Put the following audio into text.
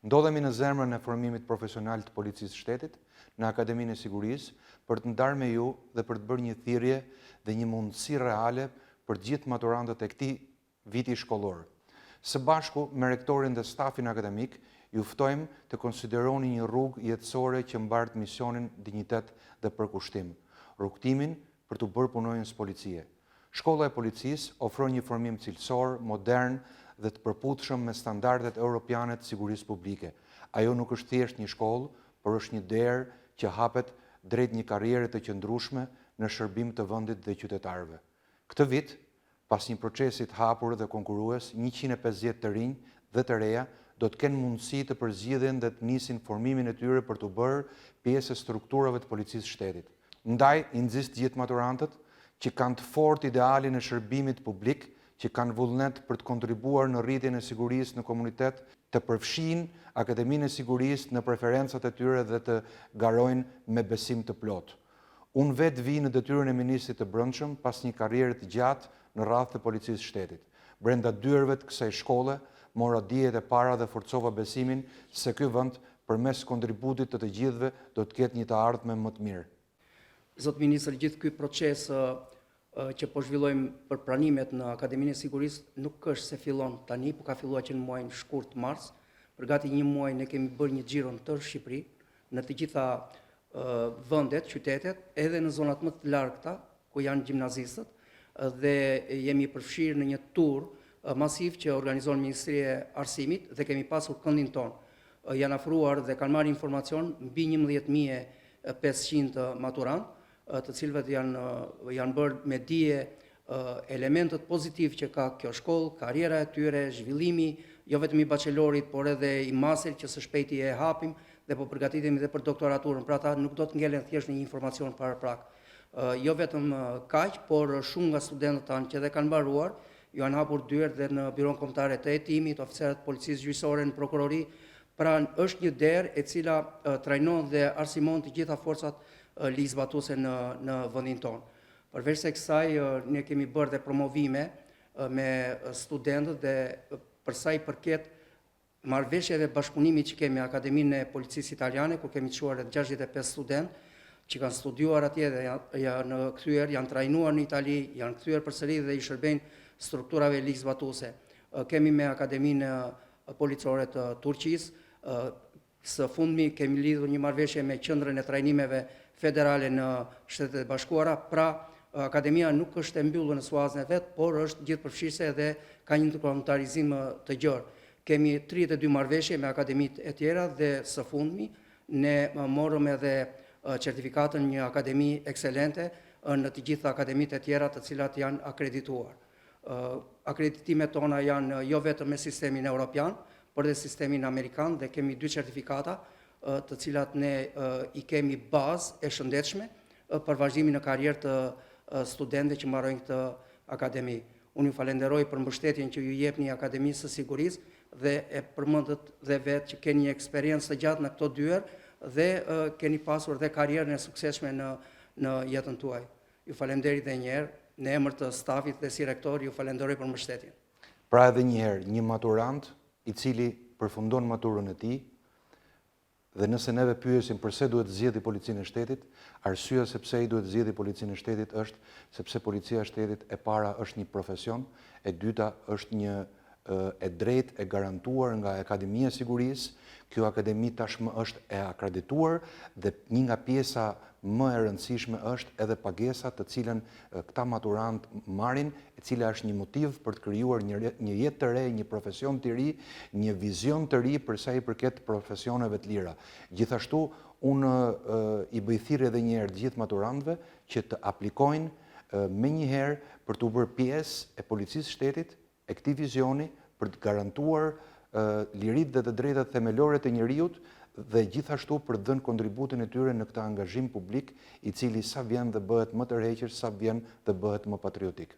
Ndodhemi në zemrën e formimit profesional të policisë shtetit, në Akademinë e Sigurisë, për të ndarë me ju dhe për të bërë një thirrje dhe një mundësi reale për gjithë maturantët e këtij viti shkollor. Së bashku me rektorin dhe stafin akademik, ju ftojmë të konsideroni një rrugë jetësore që mbart misionin, dinjitet dhe përkushtim, rrugtimin për të bërë punonjës policie. Shkolla e policisë ofron një formim cilësor, modern dhe të përputhshëm me standardet europiane të sigurisë publike. Ajo nuk është thjesht një shkollë, por është një derë që hapet drejt një karriere të qëndrueshme në shërbim të vendit dhe qytetarëve. Këtë vit, pas një procesi të hapur dhe konkurrues, 150 të rinj dhe të reja do të kenë mundësi të përzgjidhen dhe të nisin formimin e tyre për të bërë pjesë e strukturave të policisë shtetit. Ndaj, i nxis të gjithë maturantët që kanë të fortë idealin e shërbimit publik, që kanë vullnet për të kontribuar në rritjen e sigurisë në komunitet, të përfshin Akademinë e Sigurisë në preferencat e tyre dhe të garojnë me besim të plotë. Unë vetë vi në detyrën e ministrit të brendshëm pas një karriere të gjatë në radhë të policisë shtetit. Brenda dyerve të kësaj shkolle, mora dijet e para dhe forcova besimin se ky vend përmes kontributit të gjithëve do të ketë një të ardhme më të mirë. Zot Ministër, gjithë ky proces që po zhvillojmë për pranimet në Akademinë e Sigurisë nuk është se fillon tani, por ka filluar që në muajin shkurt mars. Për gati një muaj ne kemi bërë një xhiro në tërë Shqipëri, në të gjitha vendet, qytetet, edhe në zonat më të largëta ku janë gjimnazistët, dhe jemi përfshirë në një tur masiv që organizon Ministria e Arsimit dhe kemi pasur këndin tonë. Janë afruar dhe kanë marrë informacion mbi 11.500 maturantë, të cilëve janë bërë me dije elementet pozitiv që ka kjo shkollë, karriera e tyre, zhvillimi, jo vetëm i bachelorit, por edhe i master që së shpejti e hapim dhe po përgatitemi dhe për doktoraturën, pra ata nuk do të ngelen thjesht një informacion paraprak. Jo vetëm kaq, por shumë nga studentët tanë që dhe kanë mbaruar, ju janë hapur dyert dhe në Biron Kombëtare të Hetimit, oficerët policisë gjyqësore në prokurori, pra është një derë e cila trajnon dhe arsimon të gjitha forcat ligjzbatuese në vendin tonë. Përveç se kësaj, ne kemi bërë dhe promovime me studentët dhe për sa i përket marrëveshjeve dhe bashkëpunimit që kemi Akademinë e Policisë Italiane, ku kemi çuar 65 studentë që kanë studiuar atje dhe janë kthyer, janë trajnuar në Itali, janë kthyer përsëri dhe i shërbejnë strukturave ligjzbatuese. Kemi me Akademinë Policore të Turqisë, së fundmi kemi lidhur një marrëveshje me qendrën e trajnimeve federale në Shtetet e Bashkuara, pra Akademia nuk është e mbyllur në suazën e vet, por është gjithë përfshirëse dhe ka një ndërkombëtarizim të gjerë. Kemi 32 marrëveshje me akademitë e tjera dhe së fundmi ne morëm edhe certifikatën një akademi ekselente në të gjitha akademitë e tjera të cilat janë akredituar. Akreditimet tona janë jo vetëm me sistemin evropian, por dhe sistemin amerikan dhe kemi 2 certifikata të cilat ne i kemi bazë e shëndetshme për vazhdimin në karrierë të studentëve që mbarojnë këtë akademi. Unë ju falenderoj për mbështetjen që ju jepni Akademisë së Sigurisë dhe e përmendët dhe vetë që keni një eksperiencë të gjatë në këto dyert dhe keni pasur dhe karrierën e suksesshme në jetën tuaj. Ju falenderoj edhe një herë në emër të stafit dhe si rektor, ju falenderoj për mbështetjen. Pra edhe një herë, një maturant i cili përfundon maturën e tij, dhe nëse neve pyesim përse duhet zgjedhë policinë e shtetit, arsyeja sepse i duhet zgjedhë policinë e shtetit është sepse policia e shtetit e para është një profesion, e dyta është një e drejtë e garantuar nga Akademia e Sigurisë. Kjo akademi tashmë është e akredituar dhe një nga pjesa më e rëndësishme është edhe pagesa të cilën këta maturant marrin, e cila është një motiv për të krijuar një jetë të re, një profesion të ri, një vizion të ri për sa i përket profesioneve të lira. Gjithashtu, unë i bëj thirrje edhe një herë të gjithë maturantëve që të aplikojnë menjëherë për të bërë pjesë e policisë shtetit, e këtij vizioni për të garantuar liritë dhe të drejtat themelore të njerëzit dhe gjithashtu për të dhënë kontributin e tyre në këtë angazhim publik i cili sa vjen dhe bëhet më tërheqës, sa vjen dhe bëhet më patriotik.